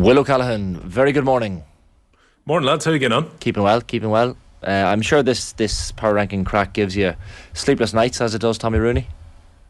Will O'Callaghan, very good morning. Morning, lads. How are you getting on? Keeping well. I'm sure this power ranking crack gives you sleepless nights as it does Tommy Rooney.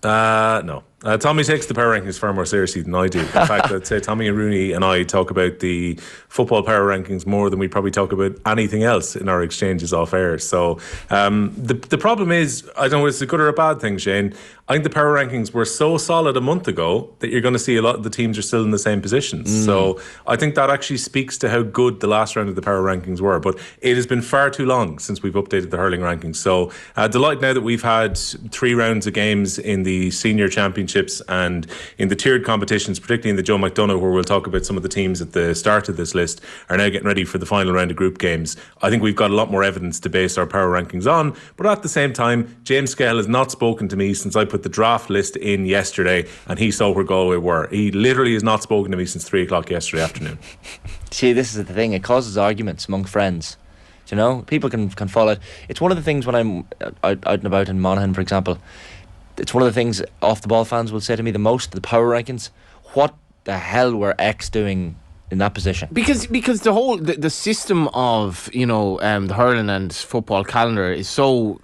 No. Tommy takes the power rankings far more seriously than I do. In fact, I'd say Tommy and Rooney and I talk about the football power rankings more than we probably talk about anything else in our exchanges off air. So the problem is, I don't know if it's a good or a bad thing, Shane. I think the power rankings were so solid a month ago that you're going to see a lot of the teams are still in the same positions. So I think that actually speaks to how good the last round of the power rankings were. But it has been far too long since we've updated the hurling rankings. So delighted now that we've had 3 rounds of games in the senior championships and in the tiered competitions, particularly in the Joe McDonagh, where we'll talk about some of the teams at the start of this list, are now getting ready for the final round of group games. I think we've got a lot more evidence to base our power rankings on, but at the same time, James Scahill has not spoken to me since I put the draft list in yesterday and he saw where Galway were. He literally has not spoken to me since 3 o'clock yesterday afternoon. See, this is the thing, it causes arguments among friends. You know, people can follow it. It's one of the things when I'm out and about in Monaghan, for example. It's one of the things off the ball fans will say to me the most, the power rankings. What the hell were X doing in that position? Because the whole the system of the hurling and football calendar is so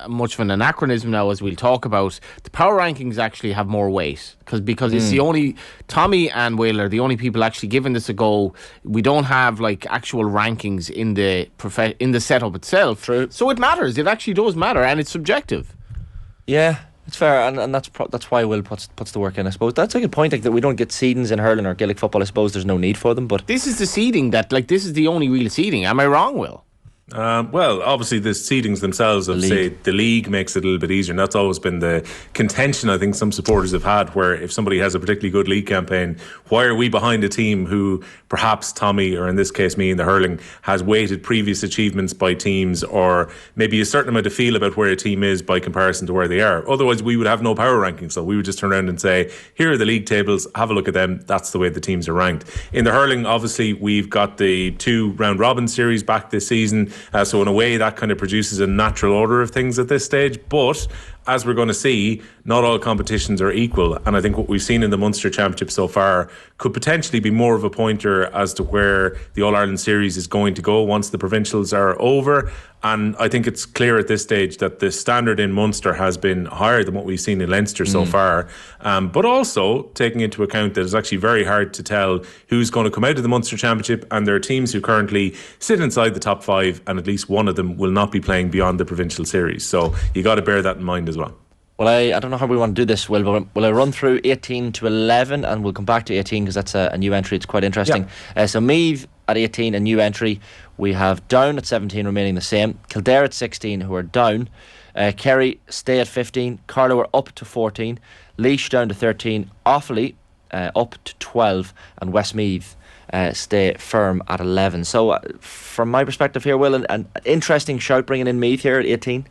much of an anachronism now, as we'll talk about. The power rankings actually have more weight because it's the only Tommy and Will are the only people actually giving this a go. We don't have like actual rankings in the setup itself. True. So it matters. It actually does matter, and it's subjective. Yeah, it's fair, and that's why Will puts the work in, I suppose. That's a good point, like, that we don't get seedings in hurling or Gaelic football. I suppose there's no need for them, but this is the seeding this is the only real seeding. Am I wrong, Will? Well, obviously the seedings themselves of, say, the league makes it a little bit easier, and that's always been the contention I think some supporters have had, where if somebody has a particularly good league campaign, why are we behind a team who perhaps Tommy, or in this case me in the hurling, has weighted previous achievements by teams, or maybe a certain amount of feel about where a team is by comparison to where they are. Otherwise we would have no power rankings, so we would just turn around and say, here are the league tables, have a look at them, that's the way the teams are ranked. In the hurling, obviously we've got the 2 round robin series back this season. So in a way that kind of produces a natural order of things at this stage, but as we're going to see, not all competitions are equal, and I think what we've seen in the Munster Championship so far could potentially be more of a pointer as to where the All-Ireland Series is going to go once the provincials are over. And I think it's clear at this stage that the standard in Munster has been higher than what we've seen in Leinster so far, but also taking into account that it's actually very hard to tell who's going to come out of the Munster Championship, and there are teams who currently sit inside the top 5 and at least one of them will not be playing beyond the provincial series, so you got to bear that in mind as well. Well, I don't know how we want to do this, Will, but will I run through 18 to 11 and we'll come back to 18 because that's a new entry. It's quite interesting. So Meath at 18, a new entry. We have Down at 17 remaining the same. Kildare at 16 who are down. Kerry stay at 15. Carlow are up to 14. Laois down to 13. Offaly up to 12. And Westmeath stay firm at 11. So from my perspective here, Will, an interesting shout bringing in Meath here at 18.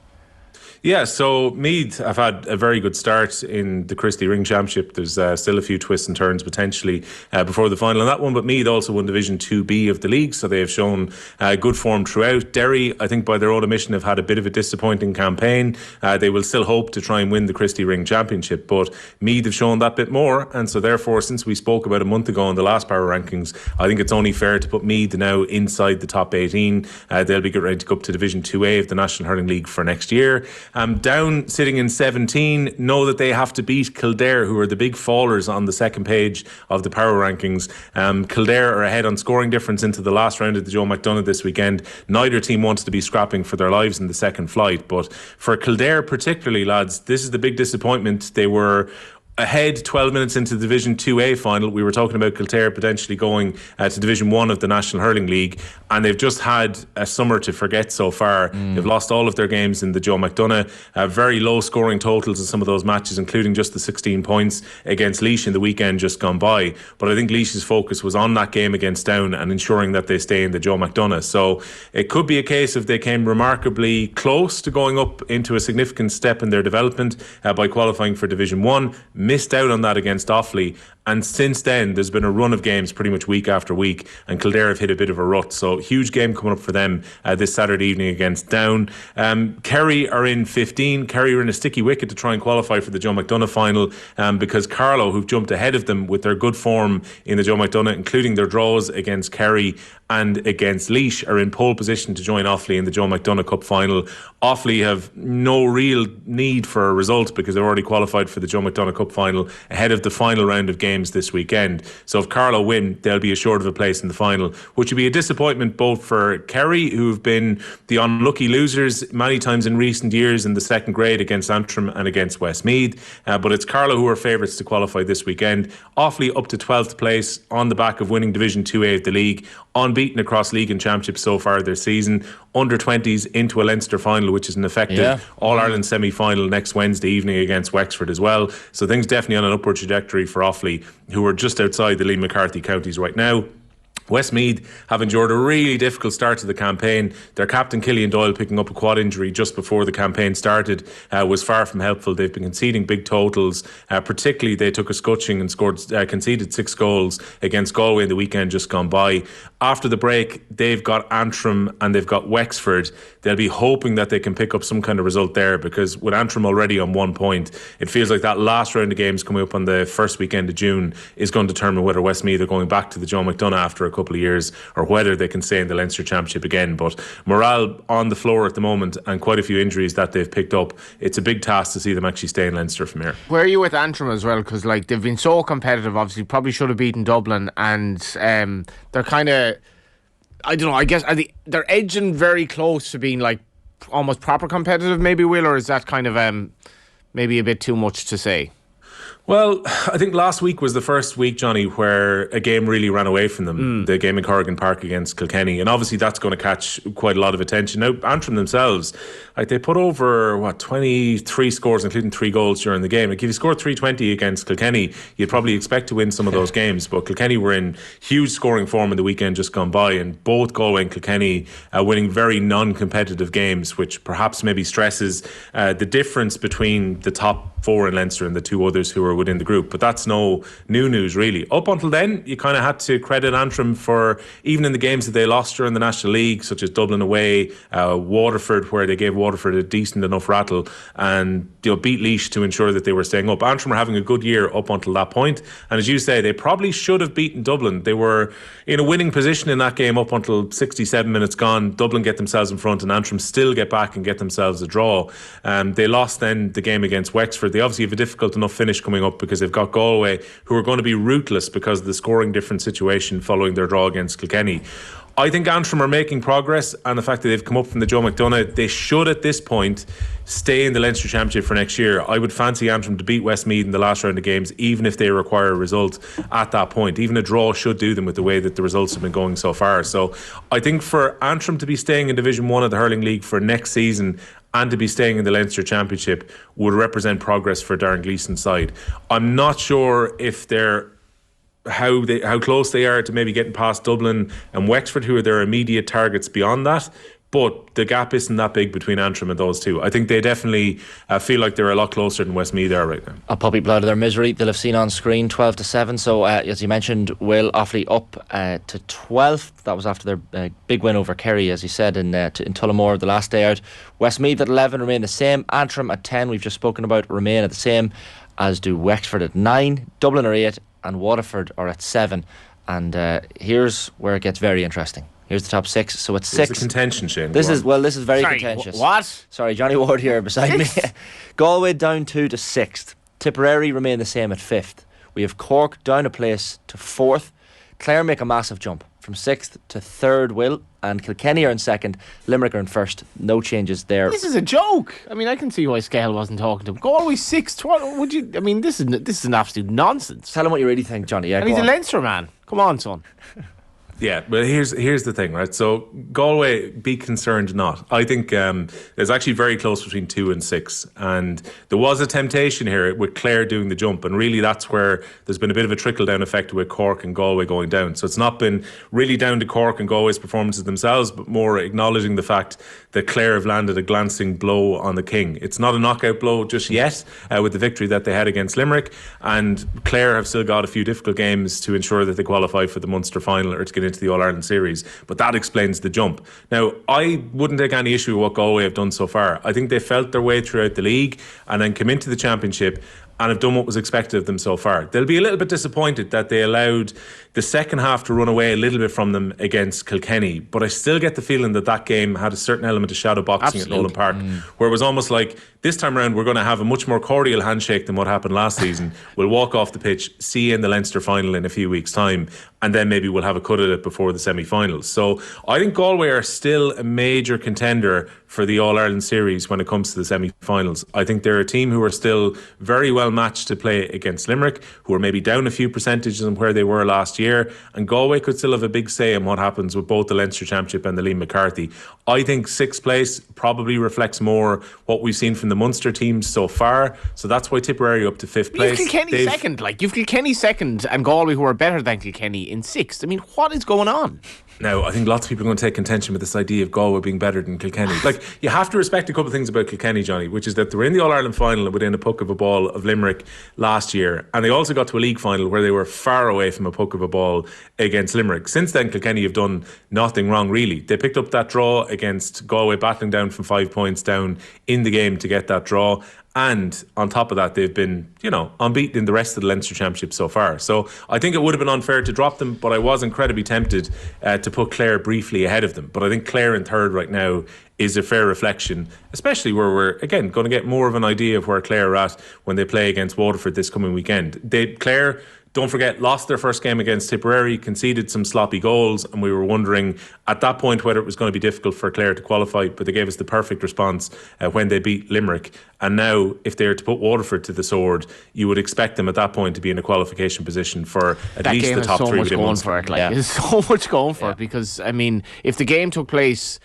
Yeah, so Meath have had a very good start in the Christie Ring Championship. There's still a few twists and turns potentially before the final on that one, but Meath also won Division 2B of the league, so they have shown good form throughout. Derry, I think by their own admission, have had a bit of a disappointing campaign. They will still hope to try and win the Christie Ring Championship, but Meath have shown that bit more, and so therefore, since we spoke about a month ago in the last power rankings, I think it's only fair to put Meath now inside the top 18. They'll be getting ready to go up to Division 2A of the National Hurling League for next year. Down sitting in 17, know that they have to beat Kildare, who are the big fallers on the second page of the power rankings. Kildare are ahead on scoring difference into the last round of the Joe McDonagh this weekend. Neither team wants to be scrapping for their lives in the second flight, but for Kildare particularly, lads, this is the big disappointment. They were ahead 12 minutes into the Division 2A final. We were talking about Kildare potentially going to Division 1 of the National Hurling League, and they've just had a summer to forget so far. They've lost all of their games in the Joe McDonagh, very low scoring totals in some of those matches, including just the 16 points against Laois in the weekend just gone by. But I think Laois's focus was on that game against Down and ensuring that they stay in the Joe McDonagh. So it could be a case of they came remarkably close to going up into a significant step in their development by qualifying for Division 1. missed out on that against Offaly. And since then, there's been a run of games pretty much week after week, and Kildare have hit a bit of a rut. So huge game coming up for them this Saturday evening against Down. Kerry are in 15. Kerry are in a sticky wicket to try and qualify for the Joe McDonagh final because Carlow, who've jumped ahead of them with their good form in the Joe McDonagh, including their draws against Kerry and against Laois, are in pole position to join Offaly in the Joe McDonagh Cup final. Offaly have no real need for a result because they're already qualified for the Joe McDonagh Cup final ahead of the final round of games this weekend. So if Carlow win, they'll be assured of a place in the final, which would be a disappointment both for Kerry, who've been the unlucky losers many times in recent years in the second grade against Antrim and against Westmeath, but it's Carlow who are favourites to qualify this weekend. Offaly up to 12th place on the back of winning Division 2A of the league, unbeaten across league and championship so far this season, under 20s into a Leinster final, which is an effective All-Ireland semi-final next Wednesday evening against Wexford as well. So things definitely on an upward trajectory for Offaly, who are just outside the Lee McCarthy counties right now. Westmeath have endured a really difficult start to the campaign. Their captain Killian Doyle picking up a quad injury just before the campaign started was far from helpful. They've been conceding big totals. Particularly they took a scutching and conceded 6 goals against Galway in the weekend just gone by. After the break, they've got Antrim and they've got Wexford. They'll be hoping that they can pick up some kind of result there, because with Antrim already on 1 point, it feels like that last round of games coming up on the first weekend of June is going to determine whether Westmeath are going back to the Joe McDonagh after a couple of years or whether they can stay in the Leinster Championship again. But morale on the floor at the moment and quite a few injuries that they've picked up, it's a big task to see them actually stay in Leinster from here. Where are you with Antrim as well? Because like they've been so competitive, obviously probably should have beaten Dublin, and they're kind of, I don't know, I guess they're edging very close to being like almost proper competitive maybe, Will, or is that kind of maybe a bit too much to say? Well, I think last week was the first week, Johnny, where a game really ran away from them, the game in Corrigan Park against Kilkenny, and obviously that's going to catch quite a lot of attention. Now, Antrim themselves, like they put over 23 scores, including 3 goals during the game. Like if you scored 320 against Kilkenny, you'd probably expect to win some of those games, but Kilkenny were in huge scoring form in the weekend just gone by, and both Galway and Kilkenny winning very non-competitive games, which perhaps maybe stresses the difference between the top 4 in Leinster and the 2 others who are within the group. But that's no new news really. Up until then, you kind of had to credit Antrim for, even in the games that they lost during the National League, such as Dublin away, Waterford, where they gave Waterford a decent enough rattle, and beat Laois to ensure that they were staying up. Antrim were having a good year up until that point, and as you say, they probably should have beaten Dublin. They were in a winning position in that game up until 67 minutes gone. Dublin get themselves in front and Antrim still get back and get themselves a draw. They lost then the game against Wexford. They obviously have a difficult enough finish coming up because they've got Galway, who are going to be ruthless because of the scoring difference situation following their draw against Kilkenny. I think Antrim are making progress, and the fact that they've come up from the Joe McDonagh, they should at this point stay in the Leinster Championship for next year. I would fancy Antrim to beat Westmeath in the last round of games, even if they require a result at that point. Even a draw should do them with the way that the results have been going so far. So I think for Antrim to be staying in Division 1 of the Hurling League for next season and to be staying in the Leinster Championship would represent progress for Darren Gleeson's side. I'm not sure if they're how close they are to maybe getting past Dublin and Wexford, who are their immediate targets beyond that. But the gap isn't that big between Antrim and those two. I think they definitely feel like they're a lot closer than Westmeath are right now. A puppy blood of their misery they'll have seen on screen, 12-7. So as you mentioned, Will, Offaly up to 12th. That was after their big win over Kerry, as you said, in Tullamore the last day out. Westmeath at 11 remain the same. Antrim at 10, we've just spoken about, remain at the same, as do Wexford at 9. Dublin are 8 and Waterford are at 7. And here's where it gets very interesting. Here's the top 6. So it's 6. It's contention, Shane. This is very contentious. What? Sorry, Johnny Ward here beside me. Galway down 2 to 6th. Tipperary remain the same at 5th. We have Cork down a place to 4th. Clare make a massive jump from 6th to 3rd, Will, and Kilkenny are in 2nd. Limerick are in 1st. No changes there. This is a joke. I mean, I can see why Scale wasn't talking to him. Galway 6th. What would you? I mean, this is an absolute nonsense. Tell him what you really think, Johnny. Yeah, and he's a Leinster man. Come on, son. Yeah, but here's the thing, right? So Galway, be concerned not. I think it's actually very close between 2 and 6, and there was a temptation here with Clare doing the jump, and really that's where there's been a bit of a trickle down effect with Cork and Galway going down. So it's not been really down to Cork and Galway's performances themselves, but more acknowledging the fact that Clare have landed a glancing blow on the King. It's not a knockout blow just yet with the victory that they had against Limerick, and Clare have still got a few difficult games to ensure that they qualify for the Munster final or to get into the All-Ireland series, but that explains the jump. Now, I wouldn't take any issue with what Galway have done so far. I think they felt their way throughout the league and then come into the championship and have done what was expected of them so far. They'll be a little bit disappointed that they allowed the second half to run away a little bit from them against Kilkenny, but I still get the feeling that game had a certain element of shadow boxing at Nolan Park, where it was almost like, this time around we're going to have a much more cordial handshake than what happened last season. We'll walk off the pitch, see you in the Leinster final in a few weeks' time, and then maybe we'll have a cut at it before the semi-finals. So I think Galway are still a major contender for the All-Ireland series when it comes to the semi-finals. I think they're a team who are still very well matched to play against Limerick, who are maybe down a few percentages on where they were last year, and Galway could still have a big say in what happens with both the Leinster Championship and the Liam McCarthy. I think sixth place probably reflects more what we've seen from the Munster teams so far, so that's why Tipperary up to fifth place. You've Kilkenny second, you've Kilkenny second and Galway, who are better than Kilkenny, in sixth. I mean, what is going on? Now, I think lots of people are going to take contention with this idea of Galway being better than Kilkenny. You have to respect a couple of things about Kilkenny, Johnny, which is that they were in the All-Ireland final within a puck of a ball of Limerick last year, and they also got to a league final where they were far away from a puck of a ball against Limerick. Since then, Kilkenny have done nothing wrong, really. They picked up that draw against Galway, battling down from 5 points down in the game to get that draw. And on top of that, they've been, unbeaten in the rest of the Leinster Championship so far. So I think it would have been unfair to drop them, but I was incredibly tempted to put Clare briefly ahead of them. But I think Clare in third right now is a fair reflection, especially where we're, again, going to get more of an idea of where Clare are at when they play against Waterford this coming weekend. Clare, don't forget, lost their first game against Tipperary, conceded some sloppy goals, and we were wondering at that point whether it was going to be difficult for Clare to qualify, but they gave us the perfect response when they beat Limerick. And now, if they were to put Waterford to the sword, you would expect them at that point to be in a qualification position for at least the top three. That game has so much going for it. There's so much going for it, because, I mean, if the game took place,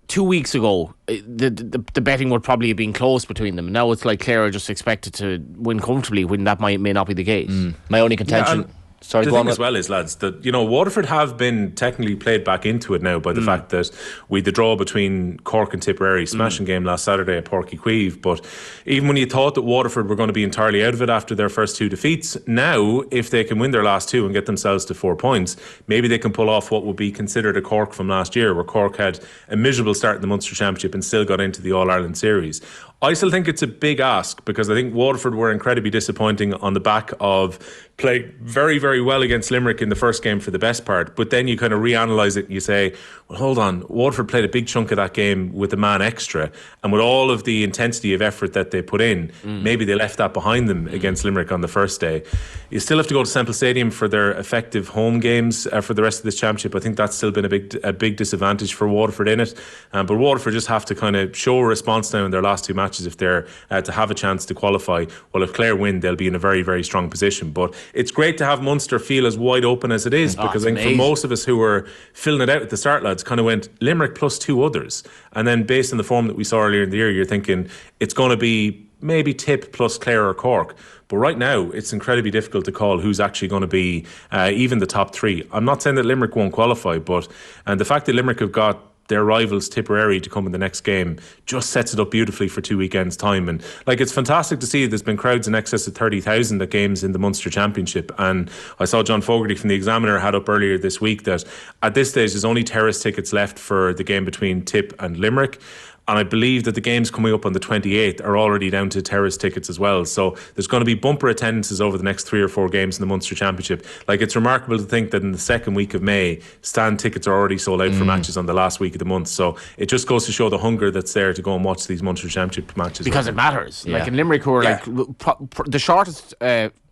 2 weeks ago, the betting would probably have been close between them. Now it's Clare are just expected to win comfortably, when that may not be the case. My only contention... Sorry, the thing as well is, lads, that Waterford have been technically played back into it now by the fact that we had the draw between Cork and Tipperary, smashing game last Saturday at Páirc Uí Chaoimh. But even when you thought that Waterford were going to be entirely out of it after their first two defeats, now if they can win their last two and get themselves to 4 points, maybe they can pull off what would be considered a Cork from last year, where Cork had a miserable start in the Munster Championship and still got into the All-Ireland series. I still think it's a big ask, because I think Waterford were incredibly disappointing on the back of playing very, very well against Limerick in the first game for the best part. But then you kind of reanalyse it and you say, well, hold on, Waterford played a big chunk of that game with a man extra, and with all of the intensity of effort that they put in, maybe they left that behind them against Limerick on the first day. You still have to go to Semple Stadium for their effective home games for the rest of this championship. I think that's still been a big disadvantage for Waterford in it. But Waterford just have to kind of show a response now in their last two matches if they're to have a chance to qualify. Well, if Clare win, they'll be in a very, very strong position. But it's great to have Munster feel as wide open as it is, because I think for most of us who were filling it out at the start, lads, kind of went Limerick plus two others, and then based on the form that we saw earlier in the year, you're thinking it's going to be maybe Tip plus Clare or Cork. But right now, it's incredibly difficult to call who's actually going to be even the top three. I'm not saying that Limerick won't qualify, but the fact that Limerick have got their rivals Tipperary to come in the next game just sets it up beautifully for 2 weekends' time. And it's fantastic to see there's been crowds in excess of 30,000 at games in the Munster Championship. And I saw John Fogarty from the Examiner had up earlier this week that at this stage there's only terrace tickets left for the game between Tip and Limerick. And I believe that the games coming up on the 28th are already down to terrace tickets as well. So there's going to be bumper attendances over the next 3 or 4 games in the Munster Championship. It's remarkable to think that in the second week of May, stand tickets are already sold out for matches on the last week of the month. So it just goes to show the hunger that's there to go and watch these Munster Championship matches. Because it matters. In Limerick, who are the shortest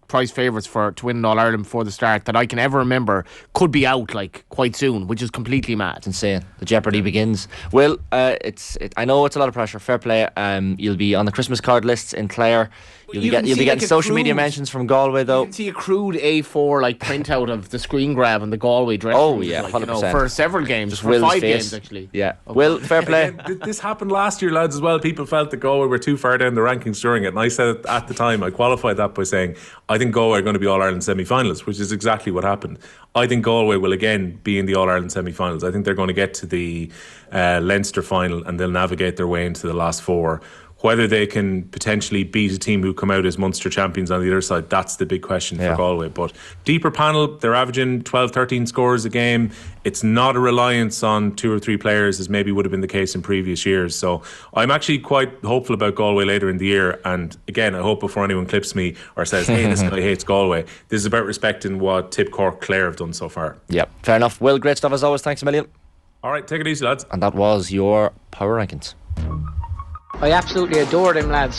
prize favourites to win All Ireland before the start that I can ever remember, could be out quite soon, which is completely mad. It's insane. The jeopardy begins. Well, I know it's a lot of pressure. Fair play. You'll be on the Christmas card lists in Clare. You'll be getting social media mentions from Galway, though. You can see a crude A4 like printout of the screen grab on the Galway dressing room. Oh yeah, 100%. For several games, just for 5 face. games actually. Yeah, Will, fair play. Again, this happened last year, lads, as well. People felt that Galway were too far down the rankings during it, and I said it at the time. I qualified that by saying I think Galway are going to be All-Ireland semi-finalists, which is exactly what happened. I think Galway will again be in the All-Ireland semi-finals. I think they're going to get to the Leinster final and they'll navigate their way into the last 4. Whether they can potentially beat a team who come out as Munster champions on the other side, that's the big question for Galway. But deeper panel, they're averaging 12, 13 scores a game. It's not a reliance on 2 or 3 players as maybe would have been the case in previous years. So I'm actually quite hopeful about Galway later in the year. And again, I hope before anyone clips me or says, hey, this guy hates Galway, this is about respecting what Tip, Cork, Clare have done so far. Yep, fair enough. Will, great stuff as always. Thanks a million. All right, take it easy, lads. And that was your Power Rankings. I absolutely adored him, lads.